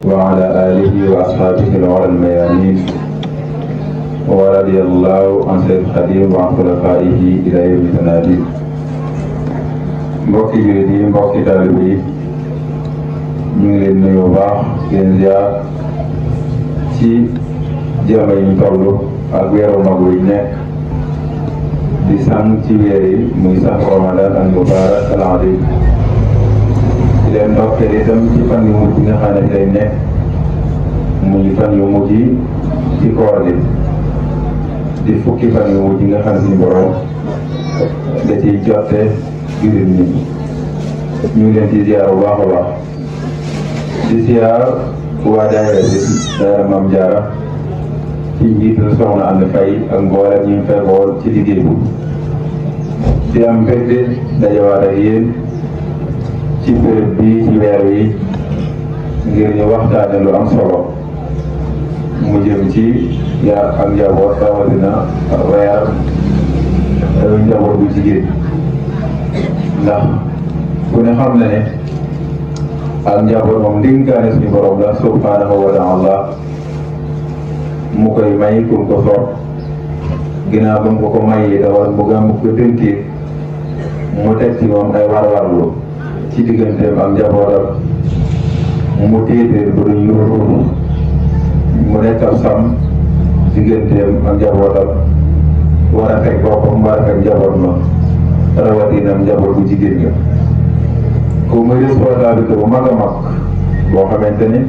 وعلى آله وأصحابه الغر الميامين ورضي الله عن سيد الخديم وعن خلفائه إلى يوم التنادي. mbokki jullit yi mbokki taalibe yi ñu ngi leen nuyu bu baax leen ziar ci jamono yi ñu toll ak weeru mag yi nekk di sang ci weer yi muy sax Ramadan al mubarak al azim di leen ndokkeel itam ci fan yu mujj nga xam ne lay nekk muy fan yu mujj ci koor gi di fukki fan yu mujj nga xam ne suñu borom da ciy jotte jullit ñi ñu ngi leen di ziar bu baax a baax di ziar waa daayira bi daayira Maam Jaara ci njiital soxna Anta Faye ak mboolem ñu fekkoon ci liggéey bi di am mbégte dajawaat ak yéen ci béréb bii ci weer wi ngir ñu waxtaane lu am solo mu jëm ci yar ak njaboot rawatina weer njaboot bu jigéen ndax ku ne xam na ne ak njaboot moom ndénkaane suñu borom la subhanahu wa taala mu koy may pour ko soob ginnaaw ba mu ko mayee dawal mu gàmm ko dénkee mu teg ci moom ay war-warlu ci digganteem ak njabootam mu téetee ba duñ yuutu mu nekk ab sàmm digganteem ak njabootam war a fekk boppam war a fekk njaboot ma rawatina njaboot bu jigéen nga ko muy responsabilité bu mag a mag boo xamante ni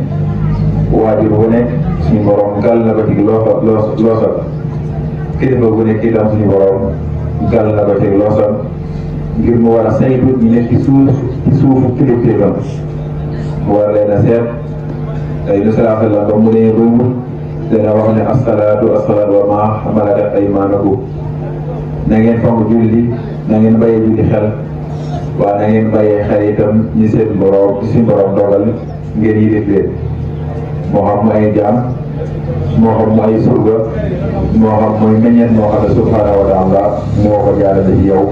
waajur bu nekk suñu borom gàll na ko ci loosal kilifa bu nekk itam suñu borom gàll na ko ci loosal ngir mu war a saytu ñu nekk ci suufu kilifteefam mu war leen a seet tey lu salaa sallam ba mu ne rumb dana wax ne asalaatu wa maa malakat aymaanukum na ngeen fonk julli na ngeen bàyyee julli xel waaye na ngeen bàyyee xel itam ñi seen borom suñu borom dogal ngeen yilif leen moo xam mu ay jaam moo xam mu ay surga moo xam muy meññeet moo xam ne subhanahu wa taala moo ko jaarale ci yow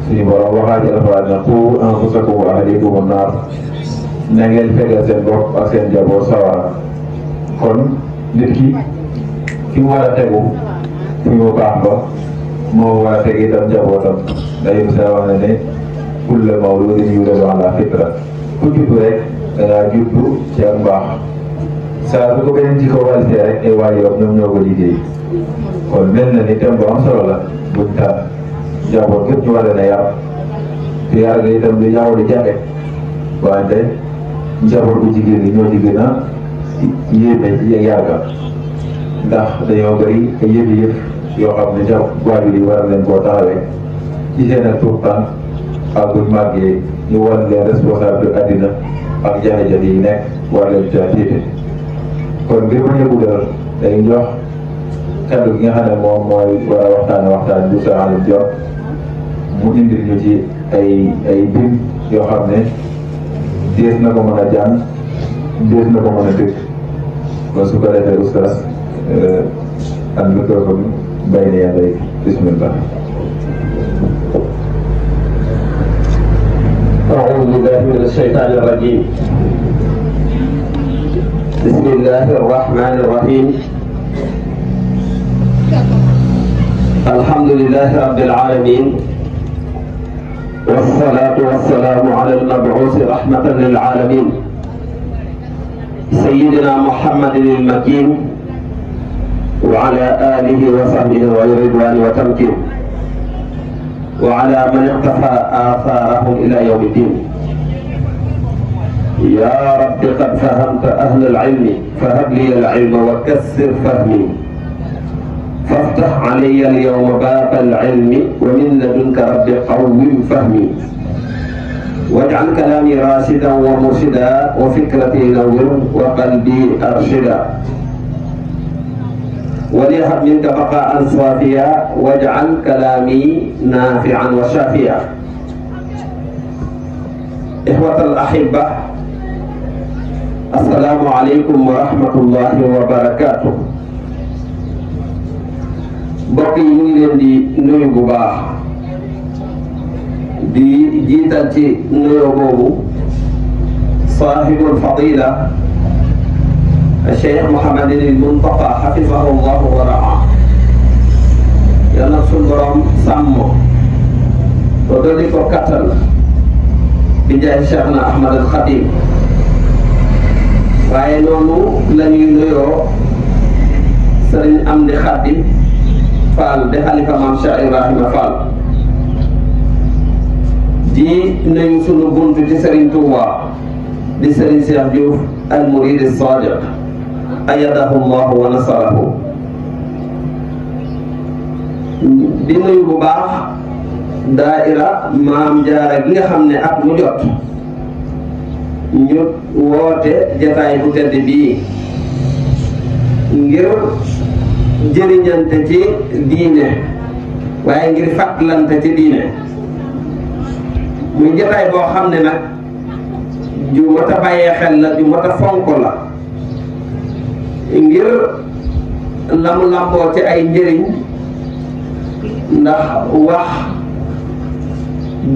suñu borom waxaa ci alxuraan ne qu anfusakum wa ahlikum naar na ngeen fegal seen bopp ak seen njaboot sawara kon nit ki fi mu war a tegu fi mu baax ba moo war a teg itam njabootam day sa wax ne ne kulla mawludin yuladu ala fitra ku juddu rek da ngaa juddu ci ak mbaax saa su ko beneen ci ko wàllisee rek ay waajuram ñoom ñoo ko liggéey kon mel na ni thème bu am solo la buñ tànn njaboot képp ñu war leen a yar te yar nga itam du ñaaw di jafe wante njaboot bu jigéen ñi ñoo ci gën a yéeme ci yar ga ndax dañoo bëri ay yëf yoo xam ne waajur yi war leen koo taxawee ci seen ak tuut tànk ak buñ màggee ñu war leen responsable addina ak jafe-jafe yi nekk war leen caa tiite kon ngir bañ a guddal day jox kaddu gi nga xam ne moom mooy war a waxtaan bu sa alim jot mu indil ñu ci ay bim yoo xam ne dees na ko mën a jàng dees na ko mën a dégg kon su ko defee oustaz ak microphone bayna yaday bismillah. أعوذ بالله من الشيطان الرجيم. بسم الله الرحمن الرحيم. الحمد لله رب العالمين والصلاة والسلام على المبعوث رحمة للعالمين سيدنا محمد المكين وعلى آله وصحبه والرضوان وتمكين وعلى من اقتفى آثارهم إلى يوم الدين. يا رب قد فهمت أهل العلم فهب لي العلم وكسر فهمي فافتح علي اليوم باب العلم ومن لدنك رب قوم فهمي واجعل كلامي راشدا ومرشدا وفكرتي نور وقلبي أرشدا وليهب منك بقاء صافيا واجعل كلامي نافعا وشافيا. إخوة الأحبة السلام عليكم ورحمة الله وبركاته. بقي نيلن دي نوي بو باخ دي جيتال تي نويو بوبو صاحب الفضيلة الشيخ محمد المنتقى حفظه الله ورعاه. يلا سون بروم سامو ودولي كو كاتال بجاه شيخنا احمد الخطيب. waaye noonu la ñuy nuyoo sëriñ Amdi Xaadim Fall de xalifa maam Cheikh Ibrahima Fall di nuyu sunu buntu ci sëriñ Touba di sëriñ Cheikh Diouf al murid as-sadiq ayadahu llahu wa nasarahu. di nuyu bu baax daaira maam jaara gi nga xam ne at mu jot ñu woote jataay bu tedd bii ngir jëriñante ci diine waaye ngir fàttalante ci diine muy jataay boo xam ne nag ju mat a bàyyee xel la ju mat a fonk la ngir lamu lamboo ci ay njëriñ ndax wax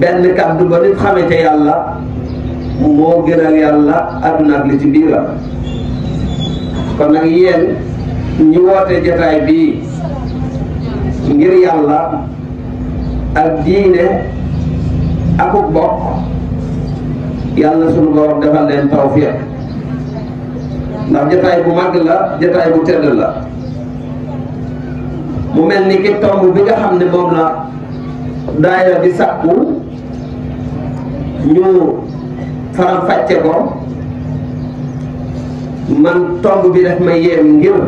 benn kàddu ba nit xame ca yàlla moo gënal yàlla àdduna ak li ci biiram. kon nag yéen ñu woote jotaay bii ngir yàlla ak diine akuk bokk yàlla sunu borom defal leen tawfiq ndax jotaay bu mag la jotaay bu tedd la. mu mel ni ki tomb bi nga xam ne moom la daayira bi sàkku ñu faram fàcce ko man tomb bi daf may yéem ngir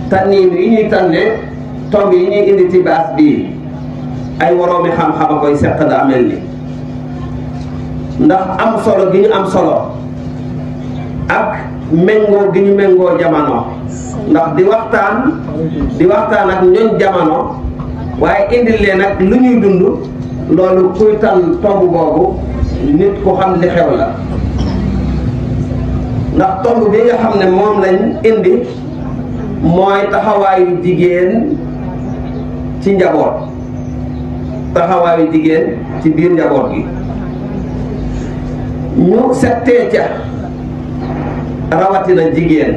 tànniin yi ñuy tànne tomb yi ñuy indi ci baas bii ay woroomi xam-xam a koy seq daa mel ni ndax am solo gi ñu am solo ak méngoo gi ñu méngoo jamono ndax di waxtaan ak ñooñ jamono waaye indil leen ak lu ñuy dund loolu kuy tànn tomb boobu nit ku xam li xew la. ndax tomb bi nga xam ne moom lañ indi mooy taxawaayu jigéen ci njaboot taxawaayu jigéen ci biir njaboot gi ñu settee ca rawatina jigéen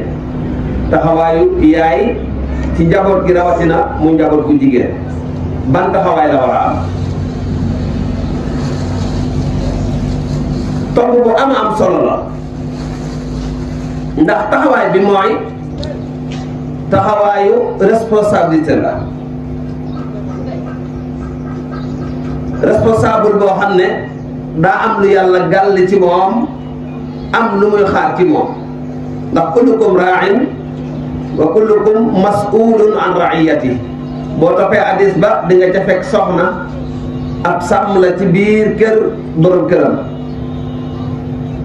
taxawaayu yaay ci njaboot gi rawatina mu njaboot gu jigéen ban taxawaay la war a am. tomb bu am solo la ndax taxawaay bi mooy taxawaayu responsabilité la. responsable boo xam ne daa am lu yàlla gàll ci moom am lu muy xaar ci moom ndax kullukum raa'in wa kullukum mas'ulun an ra'iyati. boo toppee hadis ba di nga ca fekk soxna ab sàmm la ci biir kër borom këram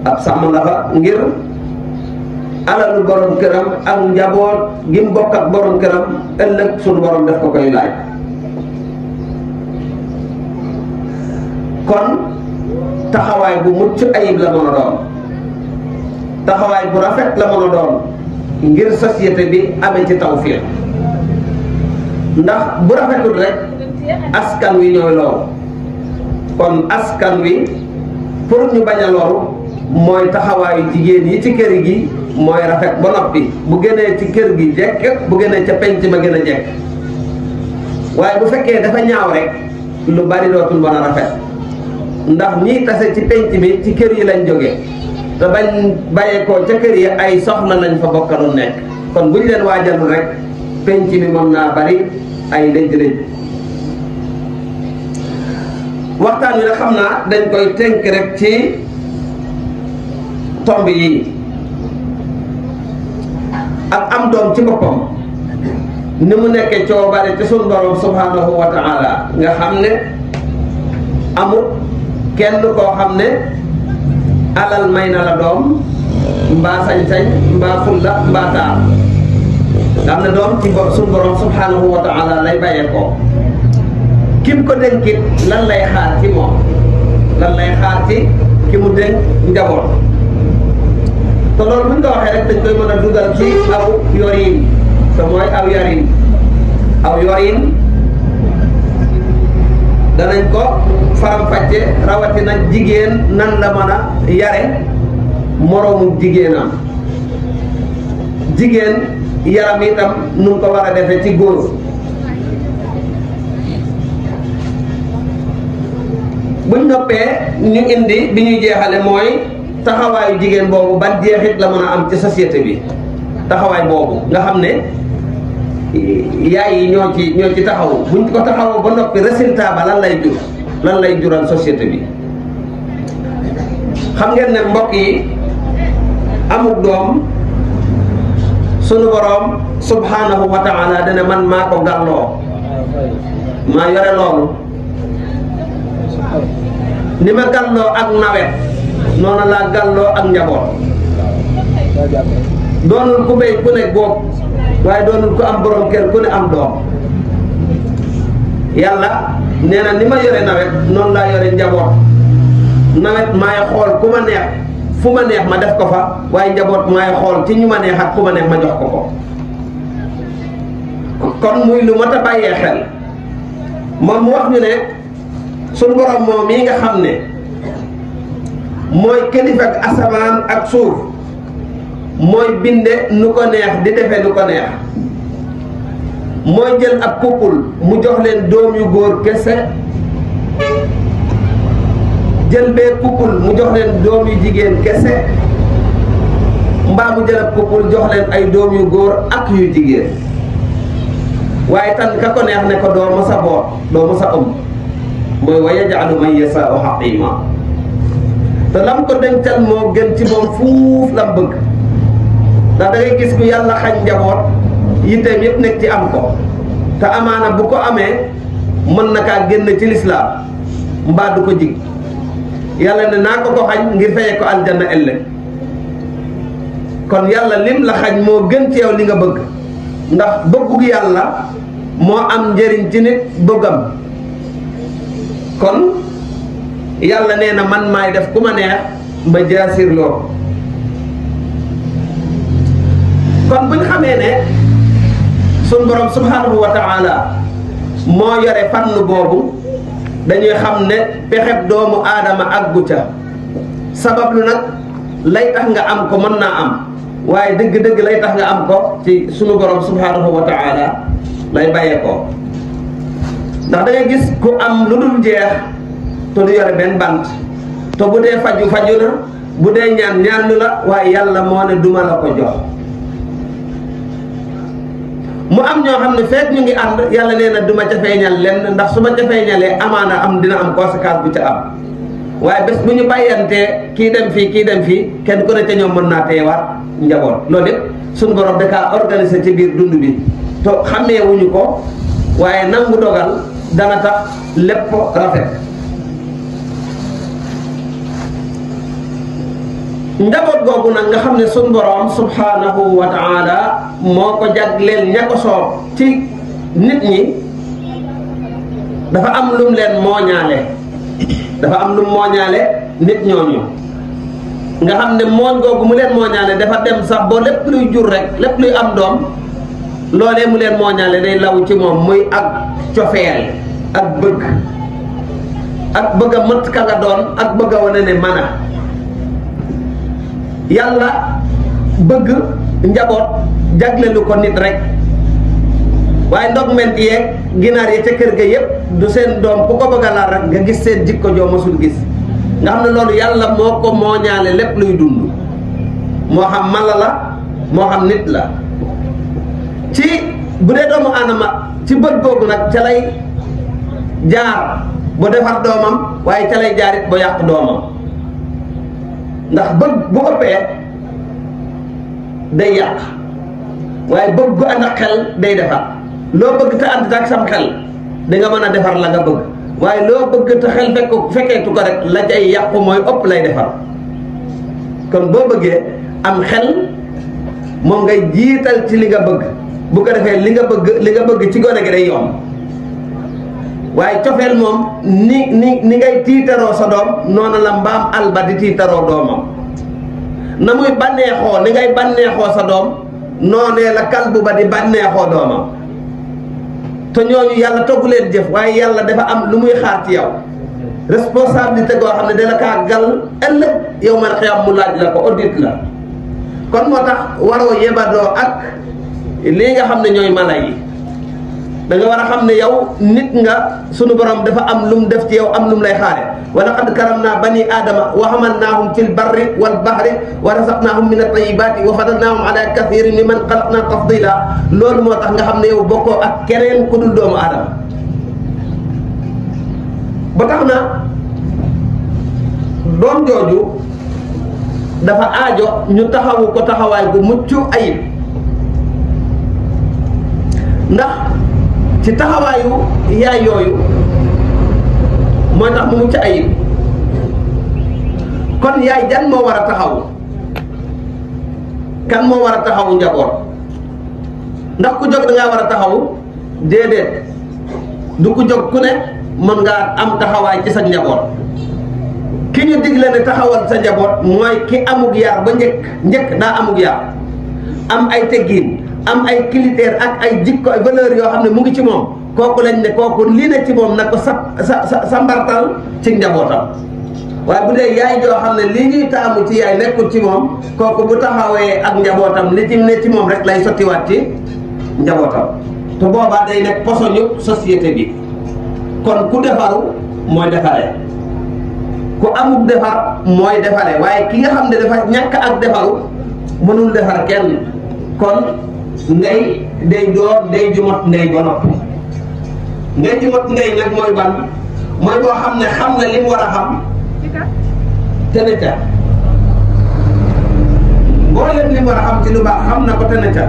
ab sàmm la fa ngir alalu borom këram ak njaboot gi mu bokk ak borom këram ëllëg suñu borom def ko koy laaj. kon taxawaay bu mucc ayib la mën a doon taxawaay bu rafet la mën a doon ngir société bi amee ci tawfiq ndax bu rafetul rek askan wi ñooy loolu. kon askan wi pour ñu bañ a loru mooy taxawaayu jigéen yi ci kër gi mooy rafet ba noppi bu gënee ci kër gi jekk bu gënee ca penc ma gën a jekk waaye bu fekkee dafa ñaaw rek lu bari dootul mën a rafet ndax ñii tase ci penc mi ci kër yi lañ jóge te bañ bàyyeekoo ca kër yi ay soxna lañ fa bokkaloon nekk. kon buñ leen waajalul rek penc mi mën naa bari ay lëj-lëj. waxtaan wi nag xam naa dañ koy tënk rek ci tomb yi ak am doom ci boppam ni mu nekkee coobare ci sunu borom subhanahu wa ta'ala nga xam ne amul kenn koo xam ne alal may na la doom mbaa sañ-sañ mbaa fulla mbaa taar nga xam ne doom ci sunu borom subhanahu wa ta'ala lay bàyyee ko kim ko dénkit lan lay xaar ci moom lan lay xaar ci ki mu dénk njaboot te loolu buñ ko waxee rek dañ koy mën a dugal ci aw yorin te mooy aw yarin aw yorin danañ ko faram-fàcce rawatina jigéen nan la mën a yare moroomu jigéenam jigéen yaram itam nu ko war a defee ci góor buñ noppee ñu indi bi ñuy jeexale mooy taxawaayu jigéen boobu ban jeexit la mën a am ci société bi taxawaay boobu nga xam ne yaay yi ñoo ci taxawu buñ ko taxawoo ba noppi résultat ba lan lay jural société bi xam ngeen ne mbokk yi amuk doom sunu boroom subhanahu wa taala dana man maa ko gàlloo maa yore loolu ni ma gàlloo ak nawet noonu laa gàlloo ak njaboot doonul ku béy ku ne góob waaye doonul ku am borom kër ku ne am doom yàlla nee na ni ma yore nawet noonu laa yore njaboot nawet maay xool ku ma neex fu ma neex ma def ko fa waaye njaboot maay xool ci ñu ma neex ak ku ma neex ma jox ko ko kon muy lu mat a bàyyee xel moom mu wax ñu ne suñu borom moom mii nga xam ne mooy kilifa ak asamaan ak suuf mooy binde nu ko neex di defe nu ko neex mooy jël ab couple mu jox leen doom yu góor kese jël bee couple mu jox leen doom yu jigéen kese mbaa mu jël ab couple jox leen ay doom yu góor ak yu jigéen waaye tan ka ko neex ne ko doo masa boot doo masa ëmb mooy wa yaj'alu man yasaa'u haqiima te lam ko dencal moo gën ci moom fuuf lam bëgg ndax da ngay gis ku yàlla xañ njaboot yitteem yëpp nekk ci am ko te amaana bu ko amee mën na kaa génn ci lislaam mbaa du ko jig yàlla ne naa ko xañ ngir feye ko aljanna ëllëg kon yàlla lim la xañ moo gën ci yow li nga bëgg ndax bëggug yàlla moo am njëriñ ci nit bëggam kon yàlla nee na man maay def ku ma neex ma jaasirloo kon buñ xamee ne suñ borom subhanahu wa taala moo yore fànn boobu dañuy xam ne pexeb doomu aadama àggu ca sabab lu nag lay tax nga am ko mën naa am waaye dëgg-dëgg lay tax nga am ko ci sunu borom subhanahu wa taala lay bàyyee ko ndax da ngay gis ku am lu dul jeex te du yore benn bant te bu dee faju na bu dee ñaan lu la waaye yàlla moo ne duma la ko jox mu am ñoo xam ne fekk ñu ngi ànd yàlla nee na duma ca feeñal lenn ndax su ma ca feeñalee amaana am dina am conséquence bu ca am waaye bés bu ñu bàyyantee kii dem fii kenn ku ne ca ñoom mën naa teewaat njaboot loolu yëpp suñu borom da kaa organisé ci biir dund bi te xamee wuñu ko waaye nangu dogal dana tax lépp rafet njaboot googu nag nga xam ne suñu borom subhanahu wa taala moo ko jagleel ña ko soob ci nit ñi dafa am lum leen mooñaale nit ñooñu nga xam ne mooñ googu mu leen mooñaale dafa dem sax ba lépp luy jur rek lépp luy am doom loolee mu leen mooñaale day law ci moom muy ak cofeel ak bëgg a mët ka nga doon ak bëgg a wane ne mën a yàlla bëgg njaboot jaglelu ko nit rek waaye ndogment yeeg ginaar yi ca kër ga yépp du seen doom ku ko bëgg a laal rek nga gis seen jikko joo masul gis nga xam ne loolu yàlla moo ko mooñaale lépp luy dund moo xam mala la moo xam nit la ci bu dee doomu aadama ci bët googu nag ca lay jaar bu defar doomam waaye ca lay jaarit ba yàq doomam ndax bëgg bu ëppee day yàq waaye bëgg gu ànd ak xel day defar loo bëgg te ànd ak sam xel di nga mën a defar la nga bëgg waaye loo bëgg te xel fekkeetu ko rek la cay yàqu mooy ëpp lay defar kon boo bëggee am xel moom ngay jiital ci li nga bëgg bu ko defee li nga bëgg ci gone gi day yomb waaye cofeel moom ni ngay tiitaroo sa doom noonu la mbaam alba di tiitaroo doomam na muy bànneexoo ni ngay bànneexoo sa doom noonee la kalbu ba di bànneexoo doomam te ñooñu yàlla togg leen jëf waaye yàlla dafa am lu muy xaar ci yow responsabilité goo xam ne dana kaa gal ëllëg yow man xiyam mu laaj la ko audit la kon moo tax waroo yebadoo ak lii nga xam ne ñooy mala yi da nga war a xam ne yow nit nga sunu borom dafa am lu mu def ci yow am lu mu lay xaare wa laqad karamna bani aadama wa hamalnaahum fil barri wal bahri wa razaqnaahum min at-tayyibaati wa fadalnaahum ala kathirin mimman xalaqna tafdila loolu moo tax nga xam ne yow bokkoo ak keneen ku dul doomu aadama ba tax na doom jooju dafa aajo ñu taxawu ko taxawaay bu mucc ayib ndax ci taxawaayu yaay yooyu mooy tax mu mucc ayib kon yaay jan moo war a taxaw kan moo war a taxawu njaboot ndax ku jóg da ngaa war a taxawu déedéet du ku jóg ku ne mën ngaa am taxawaay ci sa njaboot ki ñu digle ne taxawal sa njaboot mooy ki amug yar ba njëkk daa amug yar am ay teggiin am ay critères ak ay jikko ay valeurs yoo xam ne mu ngi ci moom kooku lañ ne kooku li ne ci moom nag ko sa mbartal ci njabootam waaye bu dee yaay joo xam ne li ñuy taamu ci yaay nekkul ci moom kooku bu taxawee ak njabootam li ci ne ci moom rek lay sottiwaat ci njabootam te boobaa day nekk posoñu société bi kon ku defaru mooy defare ku amul defar mooy defare waaye ki nga xam ne dafa ñàkk ak defaru mënul defar kenn kon ndey day door day jumot ndey ba noppi ndey jumot ndey nag mooy ban mooy boo xam ne xam na li mu war a xam te ne ca mboolem li mu war a xam ci lu baax xam na ko te ne ca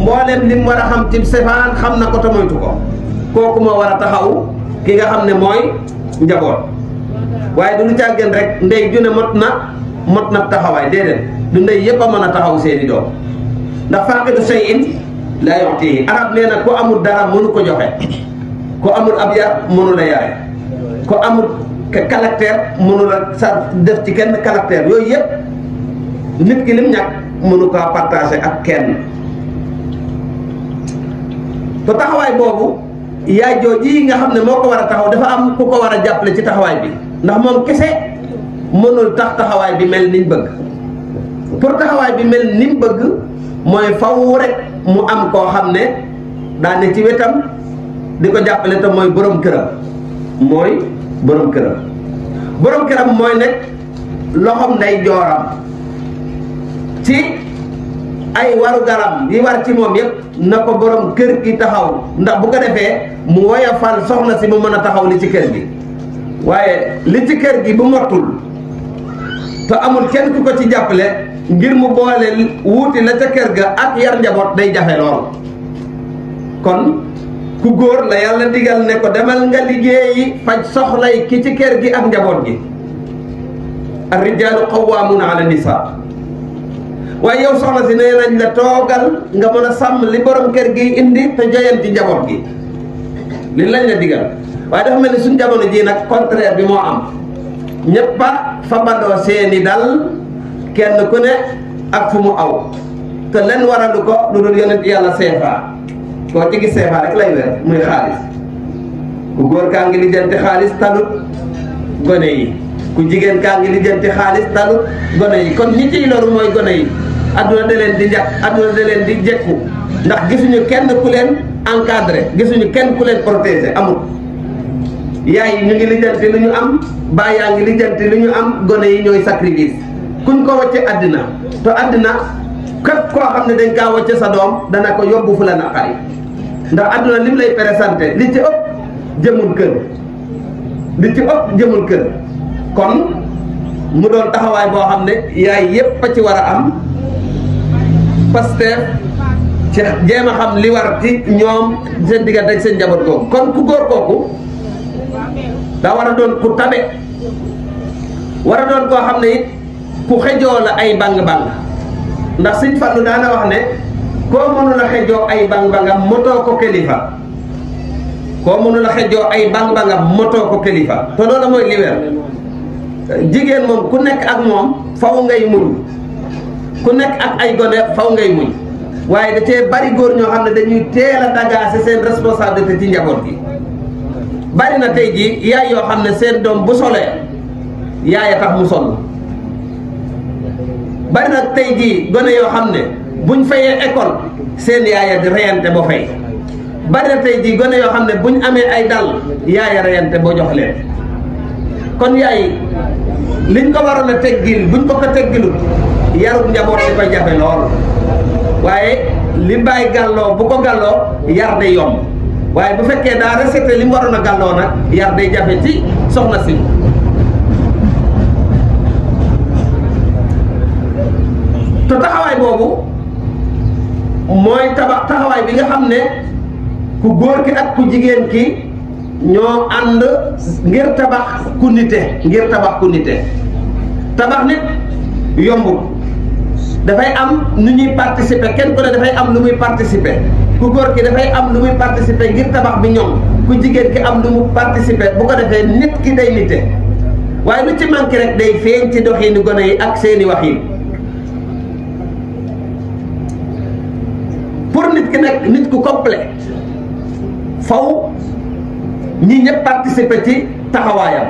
mboolem li mu war a xam ci sefaan xam na ko te moytu ko kooku moo war a taxaw ki nga xam ne mooy njaboot waaye du lu càggeen rek ndey ju ne mot na taxawaay déedéet du ndey yépp a mën a taxaw seeni doom ndax faaqidu shay'in laa yu'tihi arab nee na ku amul dara mënu ko joxe ku amul ab yar mënu la yaay ku amul caractère mënu la sa def ci kenn caractère yooyu yëpp nit ki lim ñàkk mënu ko partagé ak kenn te taxawaay boobu yaay jooji nga xam ne moo ko war a taxaw dafa am ku ko war a jàppale ci taxawaay bi ndax moom kese mënul tax taxawaay bi mel niñ bëgg pour taxawaay bi mel niñ bëgg mooy faw rek mu am koo xam ne daa ne ci wetam di ko jàppale te mooy borom këram mooy borom këram mooy nekk loxom nday jooram ci ay waru garam yi war ci moom yépp na ko borom kër gi taxaw ndax bu ko defee mu woyofal soxna si mu mën a taxaw li ci kër gi waaye li ci kër gi bu mottul te amul kenn ku ko ci jàppale ngir mu boole wuuti la ca kër ga ak yar njaboot day jafe lool kon ku góor la yàlla digal ne ko demal nga liggéeyi faj soxlay ki ci kër gi ak njaboot gi ar-rijaalu qawwaamuuna ala nisaa waaye yow soxna si nee nañ la toogal nga mën a sàmm li borom kër gi indi te joyal ci njaboot gi li lañ la digal waaye dafa mel ni suñ jamono ji nag contraire bi moo am ñëpp a fa bandoo seeni dal kenn ku ne ak fu mu aw te len waralu ko lu dul yonent yàlla seefaa koo ci gis seefaa rek lay weer muy xaalis ku góor kaa ngi lijjanti xaalis talut gone yi ku jigéen kaa ngi lijjanti xaalis talut gone yi kon ñi ciy loru mooy gone yi adduna da leen di njàkk adduna da leen di jekku ndax gisuñu kenn ku leen encadré gisuñu kenn ku leen protéger amul yaay yi ñu ngi lijjanti lu ñu am baay yaa ngi lijjanti lu ñu am gone yi ñooy sacrifice kuñ ko wacce àddina te àddina képp koo xam ne dañ kaa wacce sa doom dana ko yóbbu fu la naqari ndax àdduna lim lay présenté li ci ëpp jëmul kër kon mu doon taxawaay boo xam ne yaay yépp a ci war a am parce que ci jéem a xam li war ci ñoom seen diggante ak seen njaboot googu kon ku góor kooku daa war a doon ku tabe war a doon koo xam ne it ku xejoo la ay bang-bang ndax Sëñ Fallu daana wax ne koo mënul a xejoo ay bang-bangam motoo ko kilifa motoo ko kilifa te loolu mooy li wér jigéen moom ku nekk ak moom faw ngay muñ ku nekk ak ay gone faw ngay muñ waaye da cee bari góor ñoo xam ne dañuy teel a dagaase seen responsabilité ci njaboot gi. bari na tey jii yaay yoo xam ne seen doom bu solee yaay a tax mu sol. bari na tey jii gone yoo xam ne buñ fayee école seen yaaya di reyante ba fay. bari na tey jii gone yoo xam ne buñ amee ay dal yaaya reyante boo jox leen. kon yaay liñ ko waroon a teggil buñ ko teggilut yarut njaboot di koy jafe lool waaye li bàyyi gàlloo bu ko gàlloo yar day yomb waaye bu fekkee daa respecté li mu waroon a gàlloo nag yar day jafe ci soxna si. te taxawaay boobu mooy taxawaay bi nga xam ne ku góor ki ak ku jigéen ki ñoo ànd ngir tabax ku nite tabax nit yombul dafay am nu ñuy participer kenn ku ne dafay am lu muy participer ku góor ki dafay am lu muy participer ngir tabax bi ñoom ku jigéen ki am lu mu participer bu ko defee nit ki day nite waaye lu ci manqué rek day feeñ ci doxinu gone yi ak seeni wax yi. pour nit ki nekk nit ku complet faw ñi ñëpp participer ci taxawaayam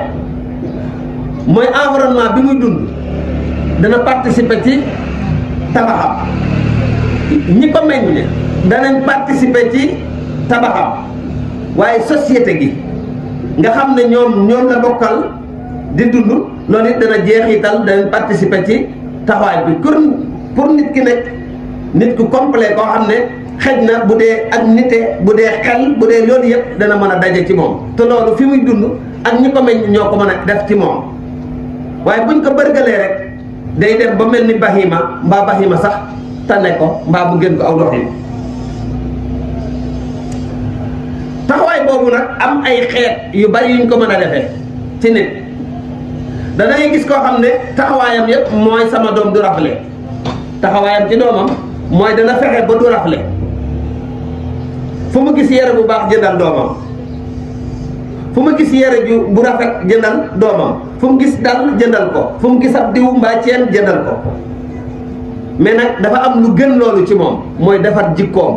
mooy environnement bi muy dund dana participer ci tabaxam ñi ko meññ danañ participer ci tabaxam waaye société gi nga xam ne ñoom la bokkal di dund loolu it dana jeexital danañ participer ci taxawaay bi pour nit ki nekk nit ku complet koo xam ne xëj na bu dee ak nite bu dee xel bu dee loolu yëpp dana mën a daje ci moom te loolu fi muy dund ak ñi ko meññ ñoo ko mën a def ci moom waaye buñ ko bërgalee rek day dem ba mel ni bahima mbaa bahima sax tane ko mbaa bu gën ko aw doxin. taxawaay boobu nag am ay xeet yu bari yuñ ko mën a defee ci nit danay gis koo xam ne taxawaayam yëpp mooy sama doom du rafle taxawaayam ci doomam mooy dana fexe ba du rafle fu mu gis yére bu baax jëndal doomam fu mu gis yére ju bu rafet jëndal doomam fu mu gis dal jëndal ko fu mu gis ab diw mbaa ceen jëndal ko mais nag dafa am lu gën loolu ci moom mooy defar jikkoom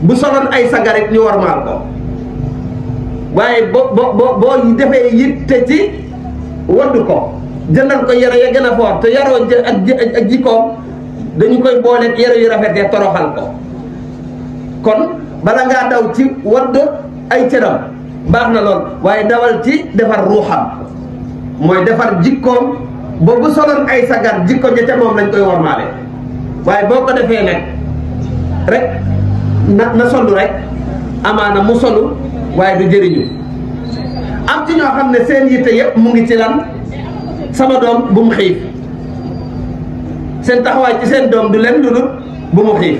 bu soloon ay sagarit ñu warmaal ko waaye boo defee yitte ci waddu ko jëndal ko yére ya gën a foor te yaroo ak jikkoom dañu koy booleeg yére yu rafet ya toroxal ko kon bala ngaa daw ci wadd ay cëram baax na lool waaye dawal ci defar ruuxam mooy defar jikkoom boobu soloon ay sagar jikko ja ca moom lañ koy wormaale waaye boo ko defee nag rek na solu rek amaana mu solu waaye du jëriñu am ci ñoo xam ne seen yitte yëpp mu ngi ci lan sama doom bu mu xiif seen taxawaay ci seen doom du leen lu dul bu mu xiif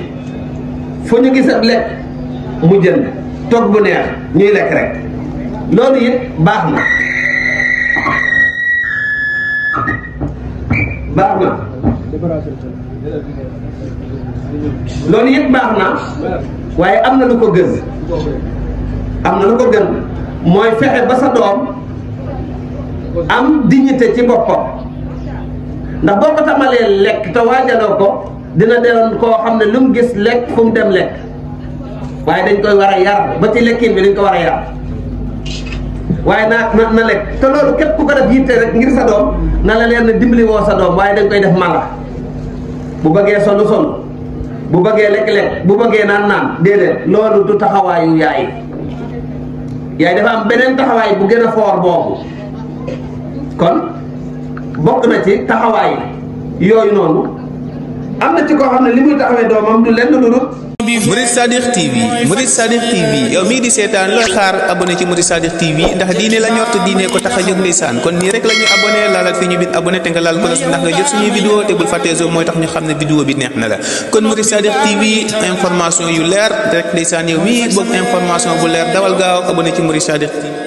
fu ñu gis ak lekk mu jënd toog bu neex ñuy lekk rek loolu it baax na loolu it baax na waaye am na lu ko gën mooy fexe ba sa doom am dignité ci boppam ndax boo ko tamalee lekk te waajaloo ko dina doon koo xam ne lu mu gis lekk fu mu dem lekk waaye dañ koy war a yar ba ci lekkin bi dañ ko war a yar waaye na lekk te loolu képp ku ko def yitte rek ngir sa doom na la leen dimbali woo sa doom waaye dañ koy def mala bu bëggee solu bu bëggee lekk bu bëggee naan déedéet loolu du taxawaayu yaay dafa am beneen taxawaay bu gën a foor boobu kon bokk na ci taxawaay yooyu noonu am na ci koo xam ne li muy taxawee doomam du lenn lu dul Murid Sadiq TV yow mii di seetaan looy xaar abonné ci Murid Sadiq TV ndax diine la ñor te diine ko tax a jóg ndeysaan kon nii rek la ñuy abonné laalal fi ñu bind abonné te nga laal ko ndax nga jot suñuy vidéo te bul fàttee zo mooy tax ñu xam ne vidéo bi neex na la kon Murid Sadiq TV information yu leer rek ndeysaan yow mii bëgg information bu leer dawal gaaw abonné ci Murid Sadiq TV